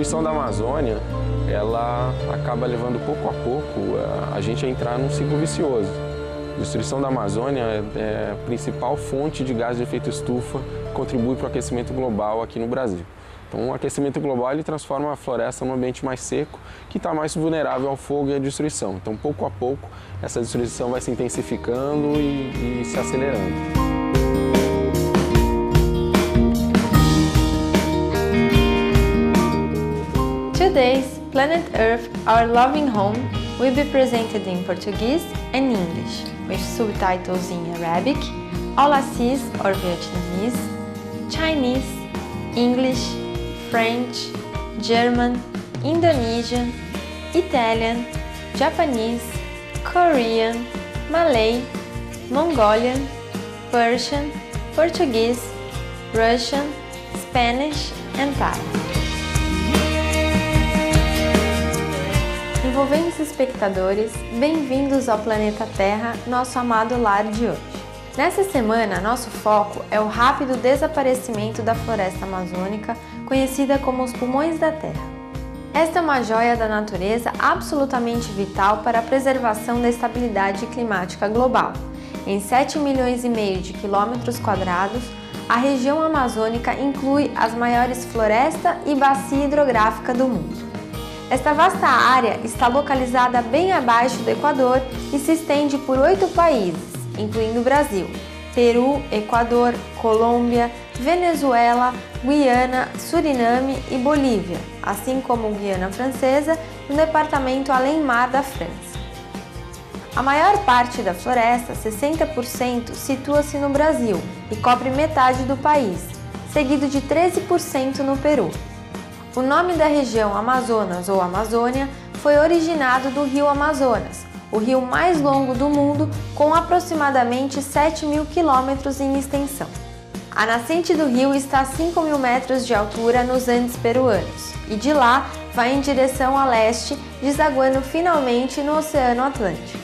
destruição da Amazônia, ela acaba levando pouco a pouco a gente a entrar num ciclo vicioso. A destruição da Amazônia é a principal fonte de gás de efeito estufa que contribui para o aquecimento global aqui no Brasil. Então, o aquecimento global ele transforma a floresta num ambiente mais seco, que está mais vulnerável ao fogo e à destruição. Então, pouco a pouco, essa destruição vai se intensificando e se acelerando. Today's Planet Earth, Our Loving Home will be presented in Portuguese and English, with subtitles in Arabic, Aulacese or Vietnamese, Chinese, English, French, German, Indonesian, Italian, Japanese, Korean, Malay, Mongolian, Persian, Portuguese, Russian, Spanish and Thai. Envolventes espectadores, bem-vindos ao Planeta Terra, nosso amado lar de hoje. Nessa semana, nosso foco é o rápido desaparecimento da floresta amazônica, conhecida como os pulmões da Terra. Esta é uma joia da natureza absolutamente vital para a preservação da estabilidade climática global. Em 7,5 milhões de quilômetros quadrados, a região amazônica inclui as maiores florestas e bacia hidrográfica do mundo. Esta vasta área está localizada bem abaixo do Equador e se estende por 8 países, incluindo o Brasil, Peru, Equador, Colômbia, Venezuela, Guiana, Suriname e Bolívia, assim como Guiana Francesa e o departamento Além-Mar da França. A maior parte da floresta, 60%, situa-se no Brasil e cobre metade do país, seguido de 13% no Peru. O nome da região Amazonas ou Amazônia foi originado do rio Amazonas, o rio mais longo do mundo, com aproximadamente 7.000 quilômetros em extensão. A nascente do rio está a 5.000 metros de altura nos Andes peruanos e de lá vai em direção a leste, desaguando finalmente no Oceano Atlântico.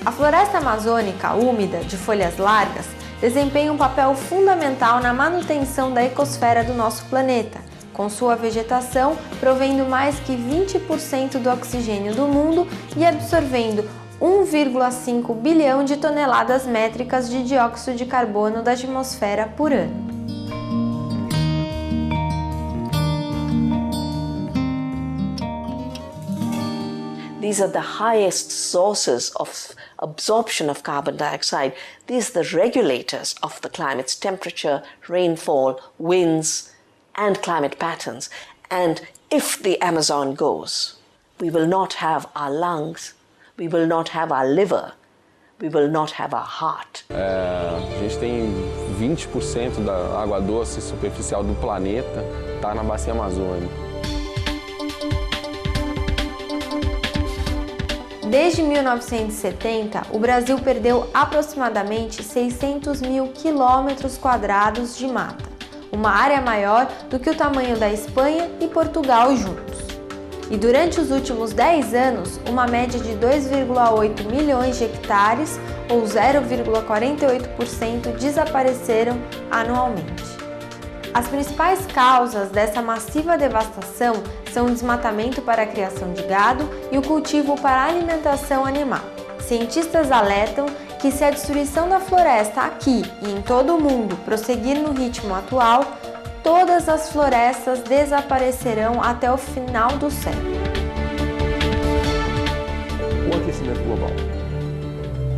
A floresta amazônica úmida, de folhas largas, desempenha um papel fundamental na manutenção da ecosfera do nosso planeta, com sua vegetação provendo mais que 20% do oxigênio do mundo e absorvendo 1,5 bilhão de toneladas métricas de dióxido de carbono da atmosfera por ano. These are the highest sources of absorption of carbon dioxide. These are the regulators of the climate's temperature, rainfall, winds, and climate patterns. And if the Amazon goes, we will not have our lungs, we will not have our liver, we will not have our heart. A gente tem 20% da água doce superficial do planeta está na bacia amazônica. Desde 1970, o Brasil perdeu aproximadamente 600.000 quilômetros quadrados de mata, uma área maior do que o tamanho da Espanha e Portugal juntos. E durante os últimos 10 anos, uma média de 2,8 milhões de hectares, ou 0,48%, desapareceram anualmente. As principais causas dessa massiva devastação são o desmatamento para a criação de gado e o cultivo para a alimentação animal. Cientistas alertam que se a destruição da floresta aqui e em todo o mundo prosseguir no ritmo atual, todas as florestas desaparecerão até o final do século. O aquecimento global,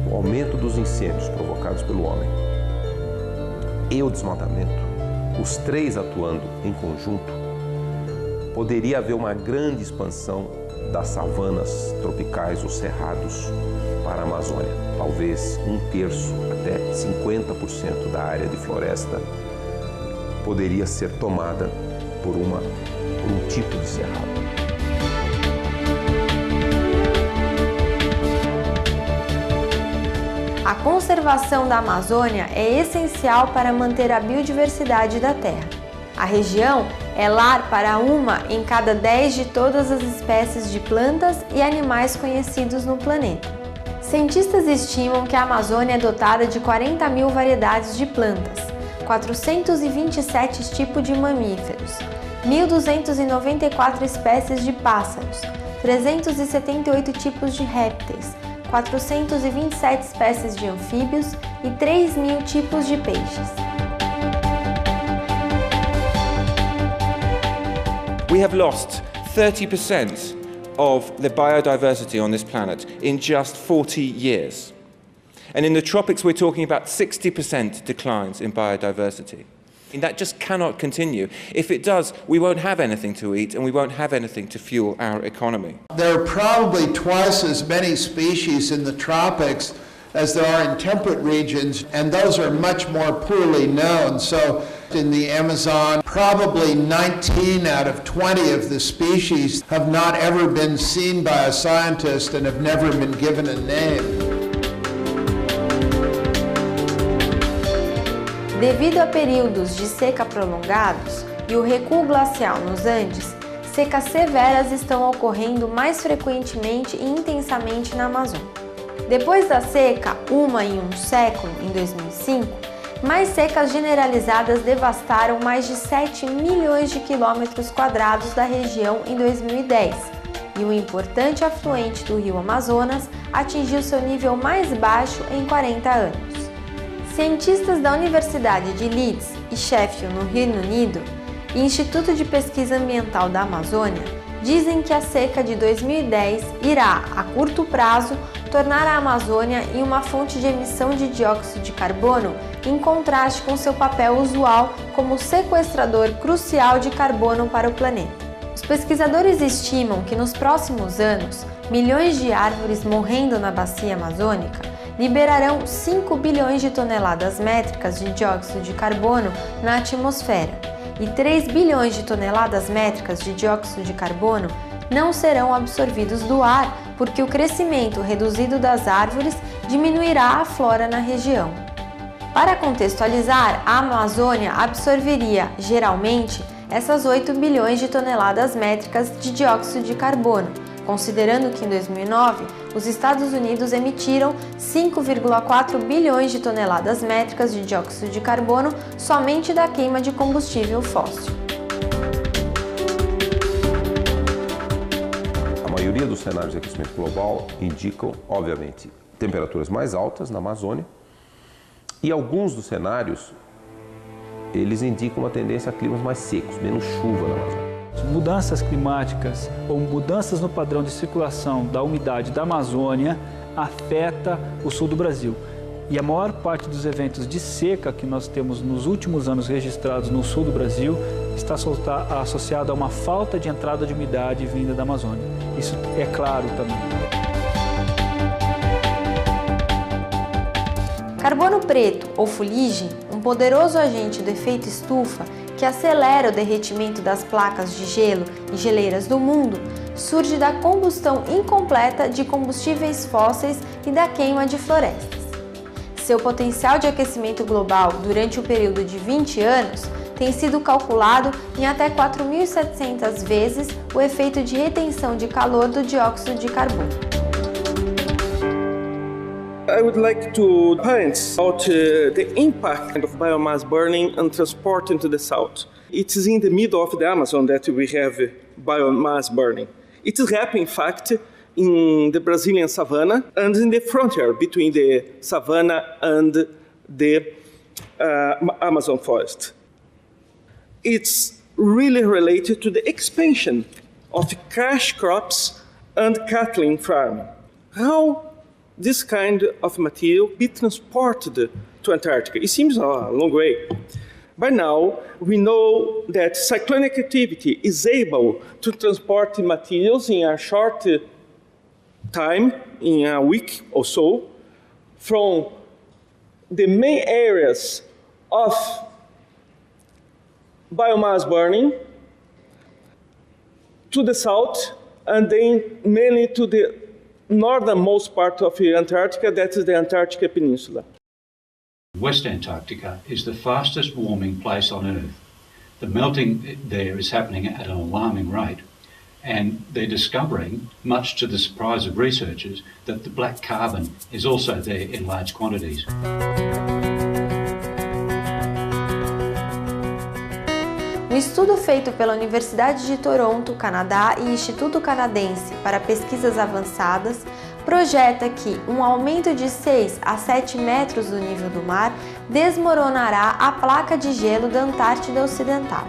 o aumento dos incêndios provocados pelo homem e o desmatamento, os três atuando em conjunto, poderia haver uma grande expansão das savanas tropicais, os cerrados, para a Amazônia. Talvez 1/3 até 50% da área de floresta poderia ser tomada por um tipo de cerrado. A conservação da Amazônia é essencial para manter a biodiversidade da Terra. A região é lar para 1 em cada 10 de todas as espécies de plantas e animais conhecidos no planeta. Cientistas estimam que a Amazônia é dotada de 40.000 variedades de plantas, 427 tipos de mamíferos, 1.294 espécies de pássaros, 378 tipos de répteis, 427 espécies de anfíbios e 3.000 tipos de peixes. We have lost 30% of the biodiversity on this planet in just 40 years. And in the tropics, we're talking about 60% declines in biodiversity. And that just cannot continue. If it does, we won't have anything to eat and we won't have anything to fuel our economy. There are probably twice as many species in the tropics as there are in temperate regions, and those are much more poorly known. So in the Amazon, probably 19 out of 20 of the species have not ever been seen by a scientist and have never been given a name. Devido a períodos de seca prolongados e o recuo glacial nos Andes, secas severas estão ocorrendo mais frequentemente e intensamente na Amazônia. Depois da seca, uma em um século, em 2005, mais secas generalizadas devastaram mais de 7 milhões de quilômetros quadrados da região em 2010, e um importante afluente do rio Amazonas atingiu seu nível mais baixo em 40 anos. Cientistas da Universidade de Leeds e Sheffield, no Reino Unido, e Instituto de Pesquisa Ambiental da Amazônia dizem que a seca de 2010 irá, a curto prazo, tornar a Amazônia em uma fonte de emissão de dióxido de carbono em contraste com seu papel usual como sequestrador crucial de carbono para o planeta. Os pesquisadores estimam que nos próximos anos, milhões de árvores morrendo na bacia amazônica liberarão 5 bilhões de toneladas métricas de dióxido de carbono na atmosfera e 3 bilhões de toneladas métricas de dióxido de carbono não serão absorvidos do ar porque o crescimento reduzido das árvores diminuirá a flora na região. Para contextualizar, a Amazônia absorveria, geralmente, essas 8 bilhões de toneladas métricas de dióxido de carbono, considerando que em 2009 os Estados Unidos emitiram 5,4 bilhões de toneladas métricas de dióxido de carbono somente da queima de combustível fóssil. A maioria dos cenários de aquecimento global indicam, obviamente, temperaturas mais altas na Amazônia e alguns dos cenários eles indicam uma tendência a climas mais secos, menos chuva na Amazônia. Mudanças climáticas ou mudanças no padrão de circulação da umidade da Amazônia afeta o sul do Brasil. E a maior parte dos eventos de seca que nós temos nos últimos anos registrados no sul do Brasil está associado a uma falta de entrada de umidade vinda da Amazônia. Isso é claro também. Carbono preto, ou fuligem, um poderoso agente do efeito estufa que acelera o derretimento das placas de gelo e geleiras do mundo, surge da combustão incompleta de combustíveis fósseis e da queima de florestas. Seu potencial de aquecimento global durante o período de 20 anos tem sido calculado em até 4.700 vezes o efeito de retenção de calor do dióxido de carbono. I would like to point out the impact of biomass burning and transport into the south. It is in the middle of the Amazon that we have biomass burning. It is happening, in fact, in the Brazilian savanna and in the frontier between the savanna and the Amazon forest. It's really related to the expansion of cash crops and cattle farming. How this kind of material be transported to Antarctica? It seems a long way. By now, we know that cyclonic activity is able to transport materials in a short time, in a week or so, from the main areas of biomass burning to the south, and then mainly to the northernmost part of Antarctica, that is the Antarctica Peninsula. West Antarctica is the fastest warming place on Earth. The melting there is happening at an alarming rate, and they're discovering, much to the surprise of researchers, that the black carbon is also there in large quantities. O estudo feito pela Universidade de Toronto, Canadá e Instituto Canadense para Pesquisas Avançadas projeta que um aumento de 6 a 7 metros do nível do mar desmoronará a placa de gelo da Antártida Ocidental.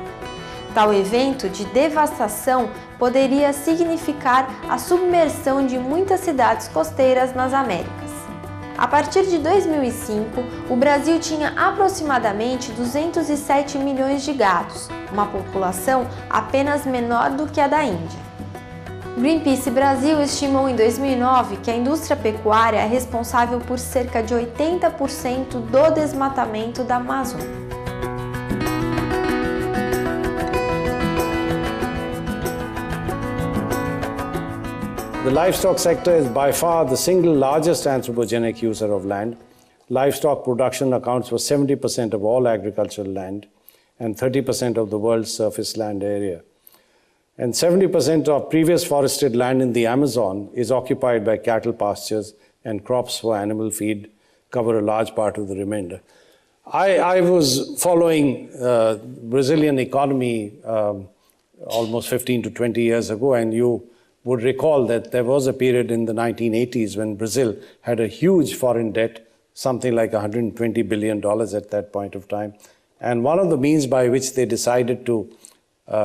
Tal evento de devastação poderia significar a submersão de muitas cidades costeiras nas Américas. A partir de 2005, o Brasil tinha aproximadamente 207 milhões de gados, uma população apenas menor do que a da Índia. Greenpeace Brasil estimou em 2009 que a indústria pecuária é responsável por cerca de 80% do desmatamento da Amazônia. The livestock sector is by far the single largest anthropogenic user of land. Livestock production accounts for 70% of all agricultural land and 30% of the world's surface land area. And 70% of previous forested land in the Amazon is occupied by cattle pastures, and crops for animal feed cover a large part of the remainder. I was following Brazilian economy almost 15 to 20 years ago, and you would recall that there was a period in the 1980s when Brazil had a huge foreign debt, something like $120 billion at that point of time. And one of the means by which they decided to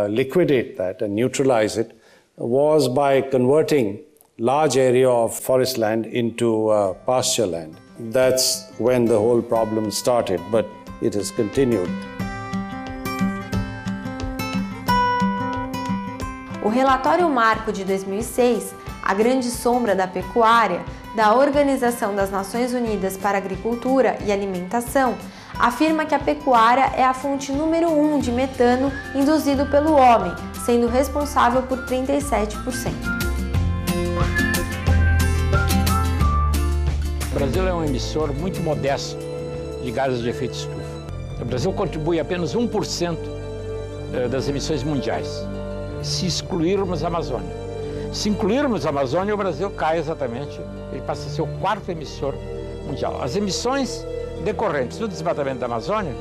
liquidate that and neutralize it was by converting large area of forest land into pasture land. That's when the whole problem started, but it has continued. O relatório marco de 2006, A Grande Sombra da Pecuária, da Organização das Nações Unidas para a Agricultura e Alimentação, afirma que a pecuária é a fonte número 1 de metano induzido pelo homem, sendo responsável por 37%. O Brasil é um emissor muito modesto de gases de efeito estufa. O Brasil contribui apenas 1% das emissões mundiais, se excluirmos a Amazônia. Se incluirmos a Amazônia, o Brasil cai exatamente, ele passa a ser o 4º emissor mundial. As emissões decorrentes do desmatamento da Amazônia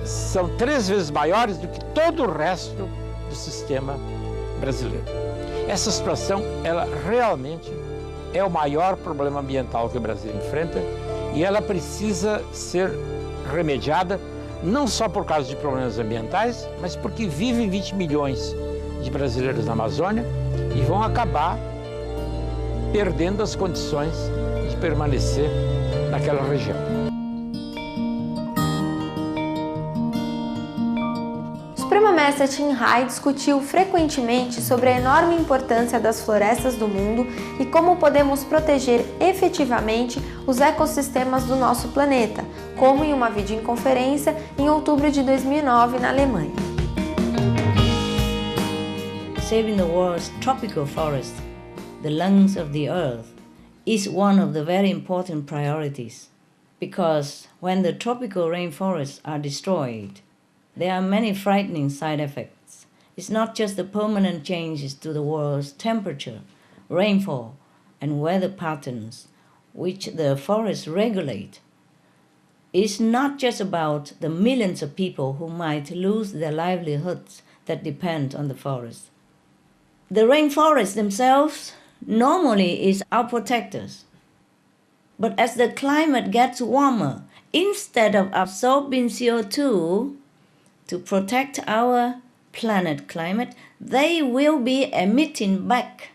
são 3 vezes maiores do que todo o resto do sistema brasileiro. Essa situação, ela realmente é o maior problema ambiental que o Brasil enfrenta e ela precisa ser remediada não só por causa de problemas ambientais, mas porque vivem 20 milhões de brasileiros na Amazônia e vão acabar perdendo as condições de permanecer naquela região. O Supremo-Mestre Tim Hai discutiu frequentemente sobre a enorme importância das florestas do mundo e como podemos proteger efetivamente os ecossistemas do nosso planeta, como em uma videoconferência em outubro de 2009 na Alemanha. Saving the world's tropical forests, the lungs of the earth, is one of the very important priorities. Because when the tropical rainforests are destroyed, there are many frightening side effects. It's not just the permanent changes to the world's temperature, rainfall, and weather patterns, which the forests regulate. It's not just about the millions of people who might lose their livelihoods that depend on the forest. The rainforests themselves normally is our protectors. But as the climate gets warmer, instead of absorbing CO2 to protect our planet climate, they will be emitting back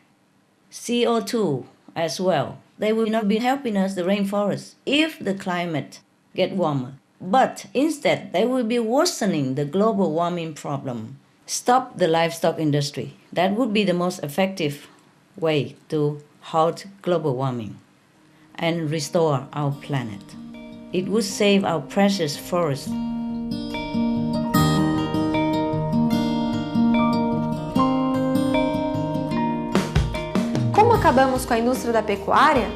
CO2 as well. They will not be helping us, the rainforests, if the climate gets warmer. But instead, they will be worsening the global warming problem. Stop the livestock industry. That would be the most effective way to halt global warming and restore our planet. It would save our precious forests. Como acabamos com a indústria da pecuária?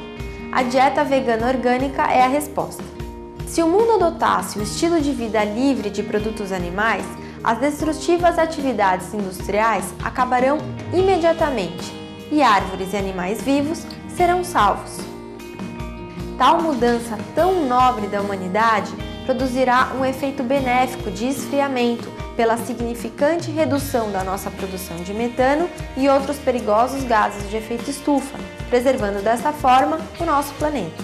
A dieta vegana orgânica é a resposta. Se o mundo adotasse o estilo de vida livre de produtos animais, as destrutivas atividades industriais acabarão imediatamente e árvores e animais vivos serão salvos. Tal mudança tão nobre da humanidade produzirá um efeito benéfico de esfriamento pela significante redução da nossa produção de metano e outros perigosos gases de efeito estufa, preservando dessa forma o nosso planeta.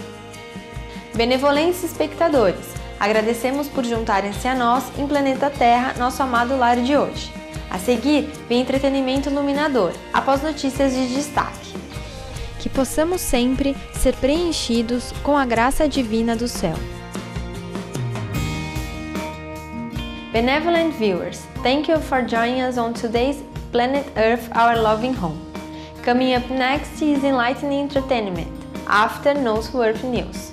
Benevolentes espectadores, agradecemos por juntarem-se a nós em Planeta Terra, nosso amado lar de hoje. A seguir, vem entretenimento iluminador, após notícias de destaque. Que possamos sempre ser preenchidos com a graça divina do céu. Benevolent viewers, thank you for joining us on today's Planet Earth, Our Loving Home. Coming up next is enlightening entertainment, after Noteworthy News.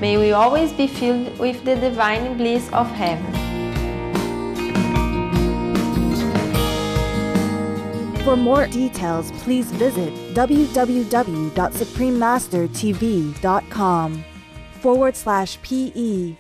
May we always be filled with the divine bliss of heaven. For more details, please visit www.suprememastertv.com/PE